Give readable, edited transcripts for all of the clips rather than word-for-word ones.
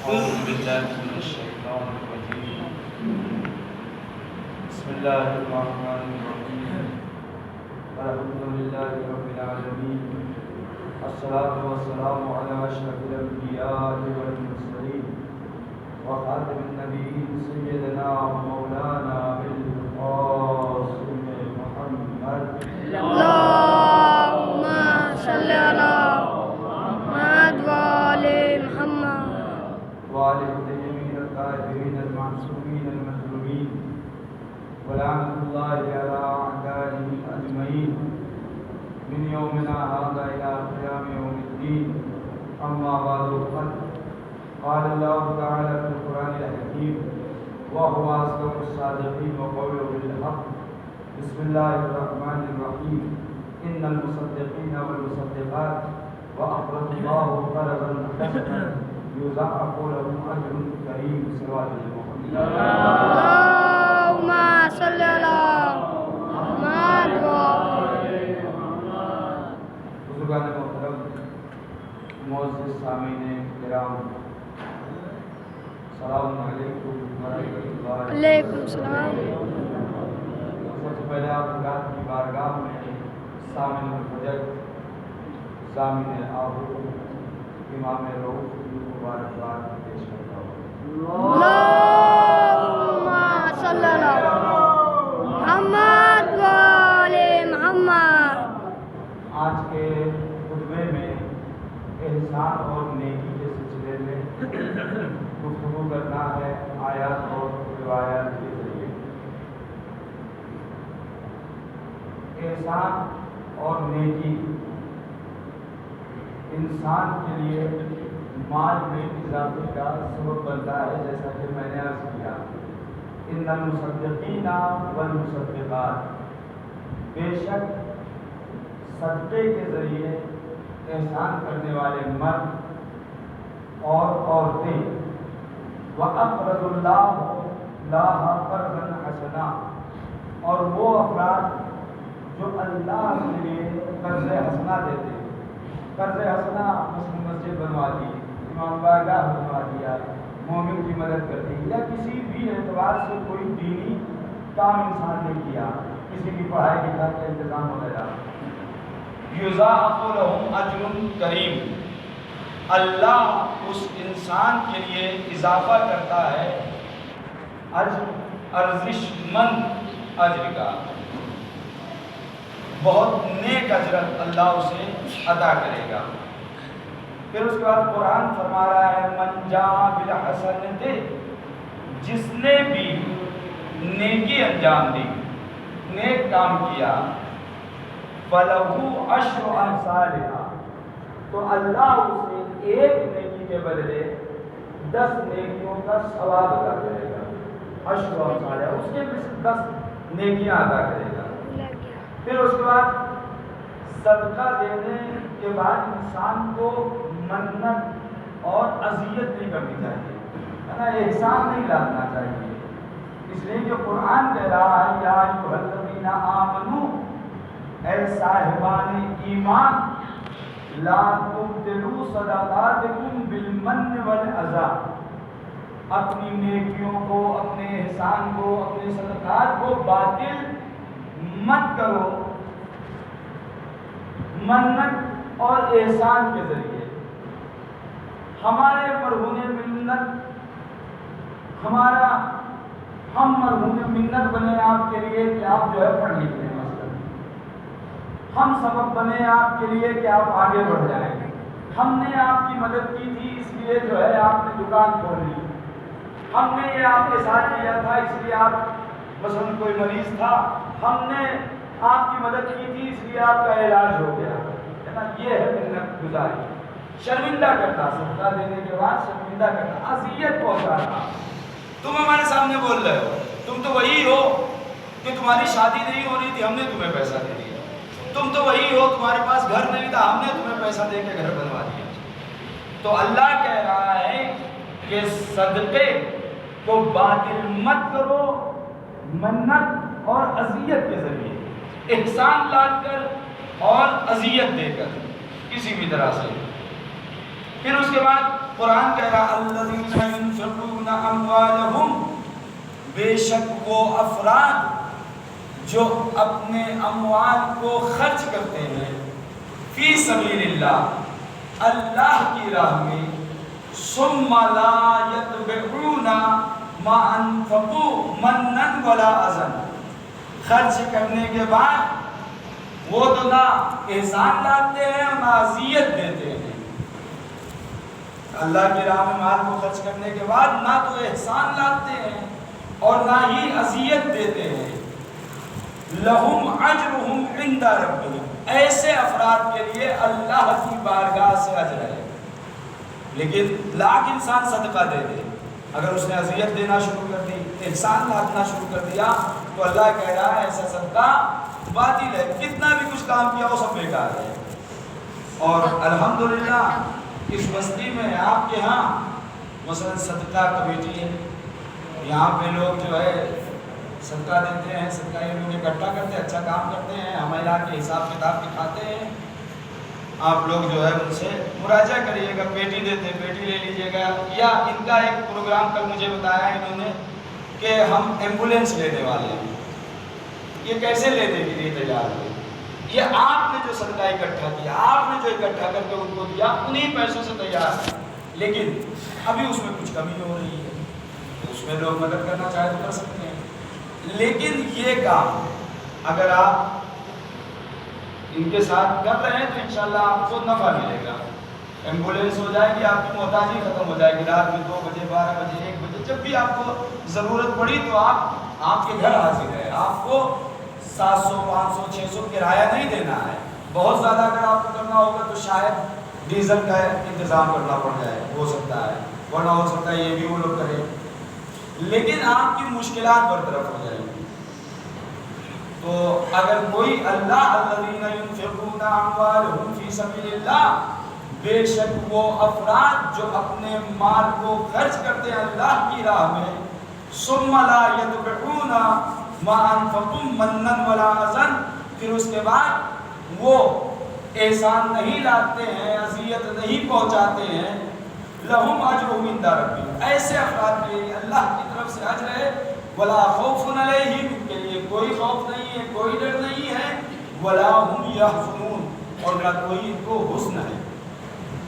أعوذ بالله من الشيطان الرجيم. بسم الله الرحمن الرحيم. الحمد لله رب العالمين. الصلاة والسلام على أشرف الأنبياء والمرسلين وخاتم النبيين سيدنا ومولانا بالقاسم محمد. اللهم صل على محمد وآل محمد وآل الطيبين الطاهرين المعصومين المظلومين ولعنة الله على أعدائهم أجمعين من يومنا هذا إلى قيام يوم الدين. أما بعد قال الله تعالى في القرآن الحكيم وهو أصدق الصادقين وقوله بالحق. بسم الله الرحمن الرحيم. إن المصدقين والمصدقات وأقرضوا الله قرضا حسنا يضاعف لهم أجر كريم. صراط المستقيم. اللهم صل على محمد وآل بزرگان محترم، معزز سامعین کرام، السلام علیکم ورحمۃ اللہ. علیکم السلام. سب سے پہلے آپ حضرات کی بارگاہ میں سامعین الفجر، سامعین آہو، امام روح کی مبارکباد پیش کرتا ہوں. اللهم صل على محمد وآل محمد. آج کے خطبے میں احسان اور نیکی کے سلسلے میں گفتگو کرنا ہے آیات اور روایات کے ذریعے. احسان اور نیکی انسان کے لیے مال میں اضافے کا سبب بنتا ہے، جیسا کہ میں نے عرض کیا. ان المصدقین والمصدقات، بے شک صدقے کے ذریعے احسان کرنے والے مرد اور عورتیں، وَأَقْرَضُوا اللَّهَ قَرْضًا حَسَنًا، اور وہ افراد جو اللہ کے لیے قرض حسنہ دیتے ہیں. قرض حسنہ مسجد بنوا دی، امام بارگاہ بنوا دیا، مومن کی مدد کر دی، یا کسی بھی اعتبار سے کوئی دینی کام انسان نے کیا، کسی کی پڑھائی لکھائی کا انتظام وغیرہ. یضاعف لہم اجر کریم، اللہ اس انسان کے لیے اضافہ کرتا ہے اجر، ارزش مند اجر کا، بہت نیک اجرت اللہ اسے عطا کرے گا. پھر اس کے بعد قرآن فرما رہا ہے من جاء بالحسنۃ، جس نے بھی نیکی انجام دی، نیک کام کیا، فَلَهُ عَشْرُ أَمْثَالِهَا، تو اللہ اسے ایک نیکی کے بدلے 10 نیکیوں کا ثواب عطا کرے گا. عشر امثالها، اس کے بھی 10 نیکیاں عطا کرے گا. پھر اس کے بعد صدقہ دینے کے بعد انسان کو منت اور اذیت نہیں کرنی چاہیے، ہے نا، احسان نہیں لانا چاہیے. اس لیے کہ قرآن کہہ رہا ہے یا ایھا الذین آمنوا، اے صاحبان ایمان، لا تبطلوا صدقاتکم بالمن والاذی، اپنی نیکیوں کو، اپنے احسان کو، اپنے صدقات کو باطل مت کرو منت اور احسان کے ذریعے. ہمارے مرہون منت، ہم مرہون منت بنے آپ کے لیے کہ آپ جو ہے پڑھ لکھ لیں، مثلا ہم سبب بنے آپ کے لیے کہ آپ آگے بڑھ جائیں. ہم نے آپ کی مدد کی تھی اس لیے جو ہے آپ نے دکان کھول لی. ہم نے یہ آپ کے ساتھ کیا تھا اس لیے آپ، مثلا کوئی مریض تھا، ہم نے آپ کی مدد کی تھی اس لیے آپ کا علاج ہو گیا، ہے نا. یہ ہے منت گزاری. شرمندہ کرنا، صدقہ دینے کے بعد شرمندہ کرنا، اذیت پہنچانا. تم ہمارے سامنے بول رہے ہو، تم تو وہی ہو کہ تمہاری شادی نہیں ہو رہی تھی، ہم نے تمہیں پیسہ دے دیا. تم تو وہی ہو، تمہارے پاس گھر نہیں تھا، ہم نے تمہیں پیسہ دے کے گھر بنوا دیا. تو اللہ کہہ رہا ہے کہ صدقے کو باطل مت کرو منت اور اذیت کے ذریعے، احسان لا کر اور اذیت دے کر کسی بھی طرح سے. پھر اس کے بعد قرآن کہہ رہا الذین ينفقون اموالہم، بے شک وہ افراد جو اپنے اموال کو خرچ کرتے ہیں فی سبیل اللہ، اللہ کی راہ میں، ثم لا یتبعون ما انفقوا منا ولا اذى، خرچ کرنے کے بعد وہ تو نہ احسان لاتے ہیں اور نہ اذیت دیتے ہیں۔ اللہ کی راہ میں مال کو خرچ کرنے کے بعد نہ تو احسان لاتے ہیں اور نہ ہی اذیت دیتے ہیں۔ لہم اجرہم عند ربہم، ایسے افراد کے لیے اللہ کی بارگاہ سے اجر ہے۔ لیکن لاکھ انسان صدقہ دے دے، اگر اس نے اذیت دینا شروع کر دی، احسان لاتنا شروع کر دیا، تو اللہ کہہ رہا ہے ایسا صدقہ باطل ہے، کتنا بھی کچھ کام کیا وہ سب بیکار ہے۔ اور الحمدللہ اس بستی میں آپ کے ہاں مثلا صدقہ کمیٹی ہے، یہاں پہ لوگ جو ہے صدقہ دیتے ہیں، صدقہ یہ لوگ اکٹھا کرتے ہیں، اچھا کام کرتے ہیں، ہمارا کے حساب کتاب دکھاتے ہیں۔ آپ لوگ جو ہے ان سے مراجعہ کریے گا، پیٹی دیتے ہیں، پیٹی لے لیجیے گا۔ یا ان کا ایک پروگرام کل مجھے بتایا انہوں نے کہ ہم ایمبولینس لینے والے ہیں، یہ کیسے لینے کے لیے تیار ہوئے؟ یہ آپ نے جو صدقہ اکٹھا کیا، آپ نے جو اکٹھا کر کے ان کو دیا، انہی پیسوں سے تیار ہے، لیکن ابھی اس میں کچھ کمی ہو رہی ہے، اس میں لوگ مدد کرنا چاہے تو کر سکتے ہیں۔ لیکن یہ کام اگر آپ ان کے ساتھ کر رہے ہیں تو انشاءاللہ آپ کو نفع ملے گا، ایمبولینس ہو جائے گی، آپ کی محتاجی ختم ہو جائے گی، رات میں 2 بجے 12 بجے 1 بجے جب بھی آپ کو ضرورت پڑی تو آپ کے گھر حاضر ہے۔ آپ کو 700 500 600 کرایہ نہیں دینا ہے، بہت زیادہ اگر آپ کو کرنا ہوگا تو شاید ڈیزل کا انتظام کرنا پڑ جائے، ہو سکتا ہے، ورنہ ہو سکتا ہے یہ بھی وہ لوگ کریں، لیکن آپ کی مشکلات برطرف ہو جائیں گی۔ تو اگر کوئی اللہ الذین ينفقون اموالهم فی سبیل اللہ، بے شک وہ افراد جو اپنے مال کو خرچ کرتے ہیں اللہ کی راہ میں، ثم لا یتبعون ما انفقوا منا ولا اذى، پھر اس کے بعد وہ احسان نہیں لاتے ہیں، اذیت نہیں پہنچاتے ہیں، لہم اجرہم عند ربہم، ایسے افراد کے لیے اللہ کی طرف سے اجر ہے، ولا خوف علیہم، ان کے لیے کوئی خوف نہیں ہے، کوئی ڈر نہیں ہے، ولا هم یحزنون، اور نہ کوئی ان کو حزن ہے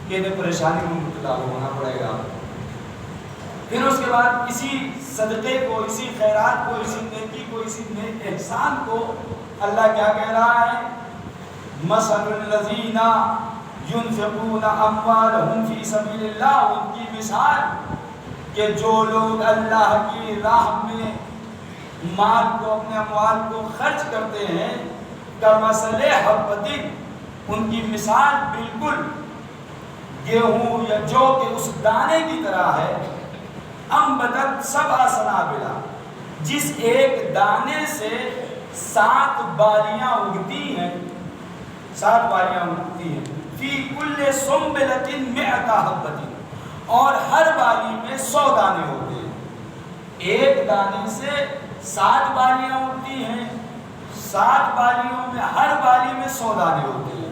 کہ انہیں پریشانی میں مبتلا ہونا پڑے گا۔ پھر اس کے بعد اسی صدقے کو، اسی خیرات کو، اسی نیکی کو، اسی احسان کو اللہ کیا کہہ رہا ہے؟ مثل الذین ينفقون اموالهم فی سبیل اللہ، ان کی مثال کہ جو لوگ اللہ کی راہ میں مال کو، اپنے اموال کو خرچ کرتے ہیں، کمثل حبۃ، ان کی مثال بالکل گیہوں یا جو کے اس دانے کی طرح ہے، انبتت 7 سنابلا، جس ایک دانے سے 7 بالیاں اگتی ہیں، 7 بالیاں اگتی ہیں، فی کل سنبلۃ 100 حبۃ، اور ہر بالی میں 100 دانے ہوتے ہیں۔ ایک دانے سے 7 بالیاں اگتی ہیں، 7 بالیوں میں ہر بالی میں 100 دانے ہوتے ہیں۔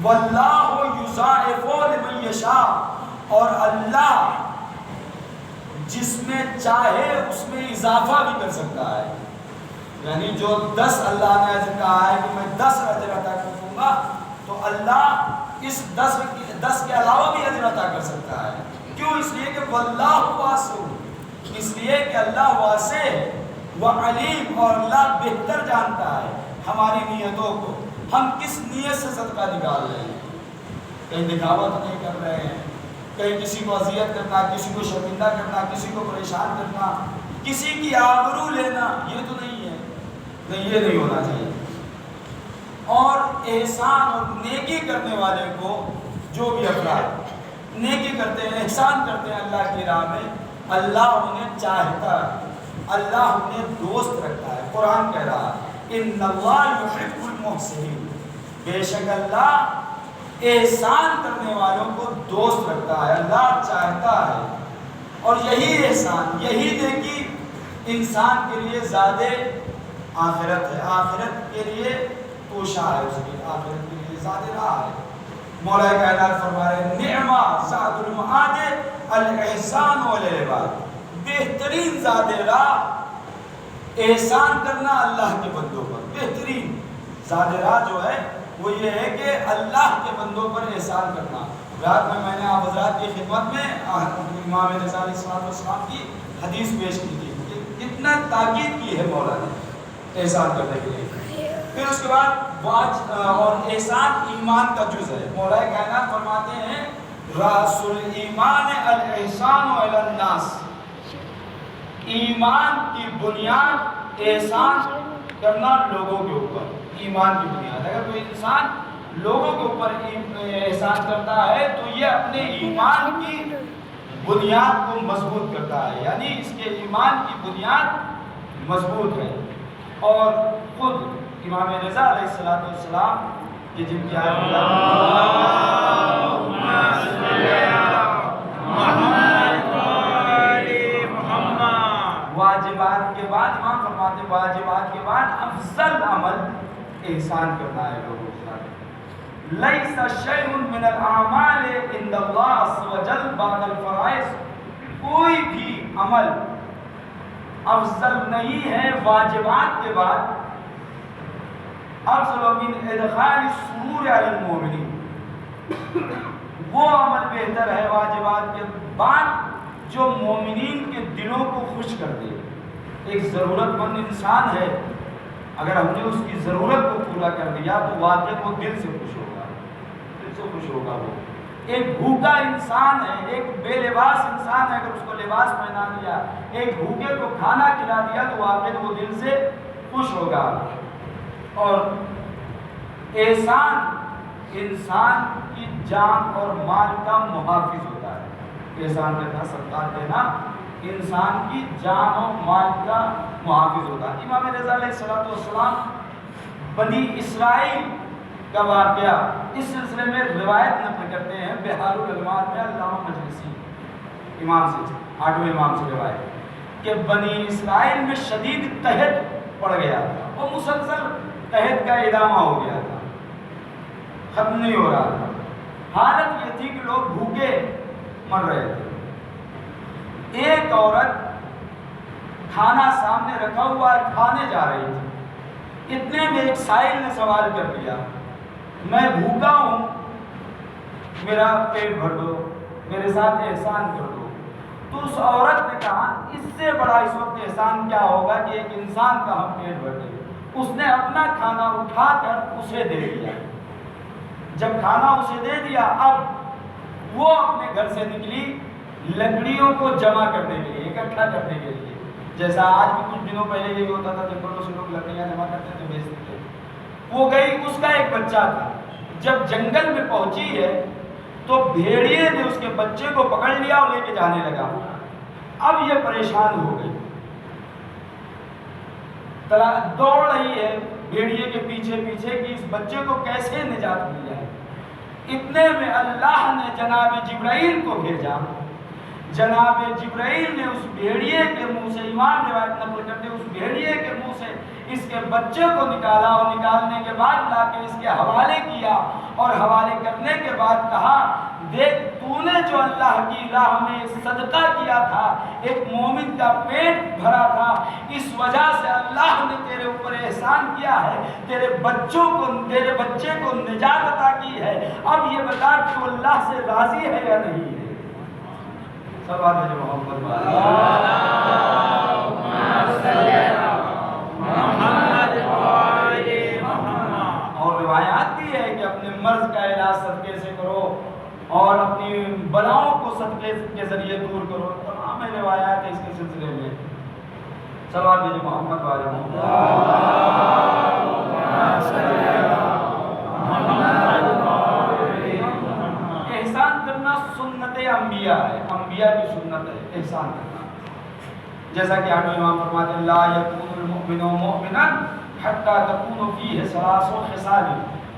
واللہ یضاعف لمن یشاء، اور اللہ جس میں چاہے اس میں اضافہ بھی کر سکتا ہے، یعنی جو 10 اللہ نے اجر کہا ہے کہ میں 10 اجر عطا کروں گا، تو اللہ اس 10 کے علاوہ بھی اجر عطا کر سکتا ہے۔ کیوں؟ اس لیے کہ واللہ واسع، اس لیے کہ اللہ واسع وعلیم، اور اللہ بہتر جانتا ہے ہماری نیتوں کو، ہم کس نیت سے صدقہ نکال رہے ہیں، کہیں دکھاوا تو نہیں کر رہے ہیں، کہیں کسی کو اذیت کرنا، کسی کو شرمندہ کرنا، کسی کو پریشان کرنا، کسی کی آبرو لینا، یہ تو نہیں ہے، نہیں، یہ نہیں ہونا چاہیے۔ اور احسان اور نیکی کرنے والے کو، جو بھی افراد نیکی کرتے ہیں، احسان کرتے ہیں اللہ کی راہ میں، اللہ انہیں چاہتا ہے، اللہ انہیں دوست رکھتا ہے۔ قرآن کہہ رہا ہے ان اللہ یحب المحسنین، بے شک اللہ احسان کرنے والوں کو دوست رکھتا ہے، اللہ چاہتا ہے۔ اور یہی احسان، یہی نیکی انسان کے لیے زیادہ آخرت ہے، آخرت کے لیے توشہ ہے، اس کی آخرت کے لیے زیادہ راہ ہے۔ مولا کائنات فرما رہے ہیں نعمہ زاد المعاد الاحسان والعباد، بہترین زاد راہ احسان کرنا اللہ کے بندوں پر، بہترین زاد راہ جو ہے وہ یہ ہے کہ اللہ کے بندوں پر احسان کرنا۔ رات میں نے آپ حضرات کی خدمت میں امام رضا علیہ السلام کی حدیث پیش کی تھی، اتنا تاکید کی ہے مولا نے احسان کرنے کے لیے۔ پھر اس کے بعد اور احسان ایمان کا جز ہے۔ مولا کائنات فرماتے ہیں رأس الایمان الاحسان علی الناس، ایمان کی بنیاد احسان کرنا لوگوں کے اوپر، ایمان کی بنیاد۔ اگر کوئی انسان لوگوں کے اوپر احسان کرتا ہے تو یہ اپنے ایمان کی بنیاد کو مضبوط کرتا ہے، یعنی اس کے ایمان کی بنیاد مضبوط ہے۔ اور خود امام رضا علیہ السلام کہ جن کی واجبات کے بعد امام فرماتے ہیں واجبات کے بعد افضل عمل احسان کرنا ہے لوگوں کے ساتھ۔ لیس شیء من الاعمال عند اللہ عز وجل بعد الفرائض، کوئی بھی عمل افضل نہیں ہے واجبات کے بعد، افضل من ادخال السرور علی المؤمنین، وہ عمل بہتر ہے واجبات کے بعد جو مومنین کے دلوں کو خوش کر دے۔ ایک ضرورت مند انسان ہے، اگر ہم نے اس کی ضرورت کو پورا کر دیا تو واقعی وہ دل سے خوش ہوگا، دل سے خوش ہوگا۔ وہ ایک بھوکا انسان ہے، ایک بے لباس انسان ہے، اگر اس کو لباس پہنا دیا، ایک بھوکے کو کھانا کھلا دیا تو واقعی وہ دل سے خوش ہوگا۔ اور احسان انسان کی جان اور مال کا محافظ ہوتا ہے۔ احسان کرنا، صدقات دینا انسان کی جان اور مال کا محافظ ہوتا ہے۔ امام رضا علیہ السلام بنی اسرائیل کا واقعہ اس سلسلے میں روایت نقل کرتے ہیں بحار العلماء میں علامہ مجلسی امام سے، 8ویں امام سے روایت کہ بنی اسرائیل میں شدید قحط پڑ گیا تھا اور مسلسل قحط کا ادامہ ہو گیا تھا، ختم نہیں ہو رہا تھا۔ حالت یہ تھی کہ لوگ بھوکے مر رہے تھے۔ ایک عورت کھانا سامنے رکھا ہوا کھانے جا رہی تھی، اتنے میں ایک سائل نے سوال کر دیا میں بھوکا ہوں، میرا پیٹ بھر دو، میرے ساتھ احسان کر دو۔ تو اس عورت نے کہا اس سے بڑا اس وقت احسان کیا ہوگا کہ ایک انسان کا ہم پیٹ بھر دیں۔ اس نے اپنا کھانا اٹھا کر اسے دے دیا۔ جب کھانا اسے دے دیا اب وہ اپنے گھر سے نکلی لکڑیوں کو جمع کرنے کے لیے، اکٹھا کرنے کے لیے، جیسا آج بھی کچھ دنوں پہلے یہی ہوتا تھا جنگلوں سے لوگ لکڑیاں جمع کرتے تھے بیچتے تھے۔ وہ گئی، اس کا ایک بچہ تھا، جب جنگل میں پہنچی ہے تو بھیڑیے نے اس کے بچے کو پکڑ لیا اور لے کے جانے لگا۔ اب یہ پریشان ہو گئی، دوڑ رہی ہے بھیڑیے کے پیچھے پیچھے کہ اس بچے کو کیسے نجات مل جائے۔ اتنے میں اللہ نے جناب جبرائیل کو بھیجا۔ جناب جبرائیل نے اس بھیڑیے کے منہ سے، امام روایت نقل کرتے اس بھیڑیے کے منہ سے اس کے بچے کو نکالا اور نکالنے کے بعد لا کے اس کے حوالے کیا اور حوالے کرنے کے بعد کہا دیکھ تو نے جو اللہ کی راہ میں صدقہ کیا تھا، ایک مومن کا پیٹ بھرا تھا، اس وجہ سے اللہ نے تیرے اوپر احسان کیا ہے، تیرے بچے کو نجات عطا کی ہے۔ اب یہ بتا کہ وہ اللہ سے راضی ہے یا نہیں ہے۔ سب آدھے جو محمد اور روایات بھی ہے کہ اپنے مرض کا علاج صدقے سے کرو اور اپنی بلاؤں کو صدقے کے ذریعے دور کرو، تمام روایات ہیں اس کے سلسلے میں۔ سب آدھے جو محمد والے احسان کرنا سنت انبیاء ہے، انبیاء کی سنت ہے احسان کرنا۔ جیسا کہ آٹھویں امام فرماتے ہیں لا یکون المؤمن مؤمنا حتی تکون فیہ ثلاث خصال،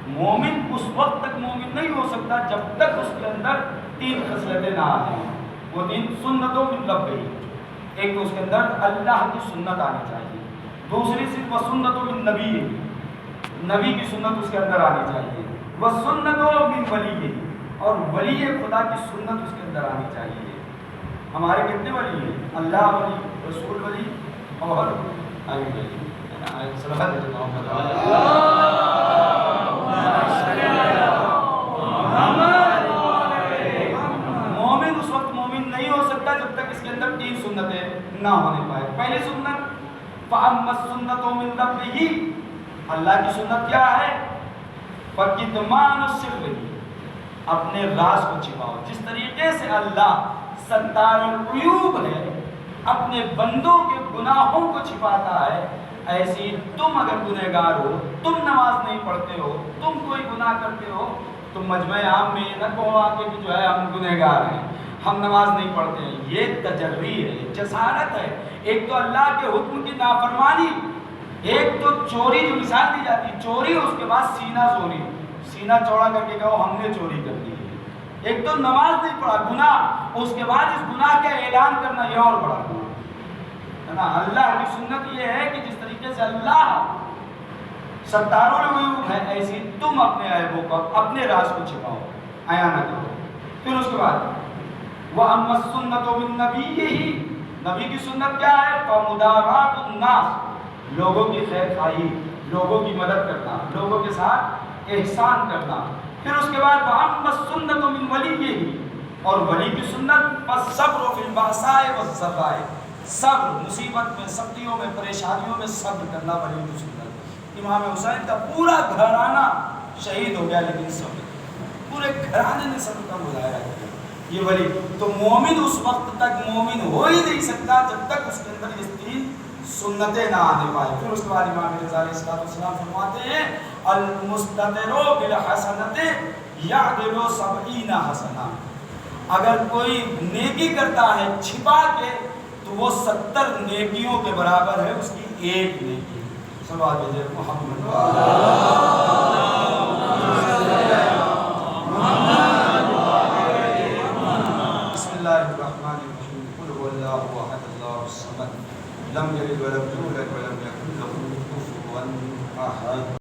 مومن اس وقت تک مومن نہیں ہو سکتا جب تک اس کے اندر 3 خصلتیں نہ آ جائیں۔ وہ 3 سنتوں کی لب گئی، ایک تو اس کے اندر اللہ کی سنت آنی چاہیے، دوسری صرف سنتوں کی نبی کی سنت اس کے اندر آنی چاہیے، وسنت من ولی، اور ولی خدا کی سنت اس کے اندر آنی چاہیے۔ ہمارے کتنے ولی ہیں؟ اللہ ولی، رسول ولی اور علی ولی۔ مومن اس وقت مومن نہیں ہو سکتا جب تک اس کے اندر تین سنتیں نہ ہونے پائے۔ پہلی سنت فَأَمَّا السُّنَّةُ مِن رَبِّهِ، اللہ کی سنت کیا ہے؟ فَكِتْمَانُ السِّرِّ، اپنے راز کو چھپاؤ۔ جس طریقے سے اللہ ستار العیوب ہے، اپنے بندوں کے گناہوں کو چھپاتا ہے، ایسی تم اگر گنہگار ہو، تم نماز نہیں پڑھتے ہو، تم کوئی گناہ کرتے ہو، تو مجمع عام میں یہ نہ کہو آ کے کہ جو ہے ہم گنہگار ہیں، ہم نماز نہیں پڑھتے ہیں۔ یہ تجری ہے، جسارت ہے۔ ایک تو اللہ کے حکم کی نافرمانی، ایک تو چوری جو مثال دی جاتی ہے چوری، اس کے بعد سینہ چوری، سینہ چوڑا کر کے کہو ہم نے چوری کر دی ہے۔ ایک تو نماز نہیں پڑھا، گناہ، اس کے بعد اس گناہ کا اعلان کرنا، یہ اور بڑا گناہ ہے نا۔ اللہ کی سنت یہ ہے کہ جس طریقے سے اللہ ستار العیوب ہے، ایسی تم اپنے عیبوں کو، اپنے راز کو چھپاؤ، عیاں نہ کرو۔ پھر اس کے بعد وَأَمَّا السُّنَّةُ مِن نَبِيِّهِ، نبی کی سنت کیا ہے؟ فَمُدَارَاتُ النَّاسِ، لوگوں کی خیر خواہی، لوگوں کی مدد کرنا، لوگوں کے ساتھ احسان کرنا۔ پھر اس کے بعد وَأَمَّا السُّنَّةُ مِن وَلِيِّهِ، اور ولی کی سنت فَالصَّبْرُ فِي الْبَأْسَاءِ وَالضَّرَّاءِ، صبر، مصیبت میں، سختیوں میں، پریشانیوں میں صبر کرنا ولی کی سنت۔ امام حسین کا پورا گھرانہ شہید ہو گیا، لیکن صبر، پورے گھرانے نے صبر کا مظاہرہ کیا۔ یہ ولی تو مومن اس وقت تک مومن ہو ہی نہیں سکتا جب تک اس کے اندر یہ تین سنتیں نہ آنے پائے۔ پھر اس کے بعد امام رضا علیہ السلام فرماتے ہیں المستتر بالحسنۃ یعدل 70 حسنہ، اگر کوئی نیکی کرتا ہے چھپا کے تو وہ 70 نیکیوں کے برابر ہے اس کی ایک نیکی۔ صلوات بھیجے محمد بسم اللہ الرحمن الرحیم قل هو اللہ احد اللہ الصمد لم یلد ولم یولد ولم یکن له کفوا احد۔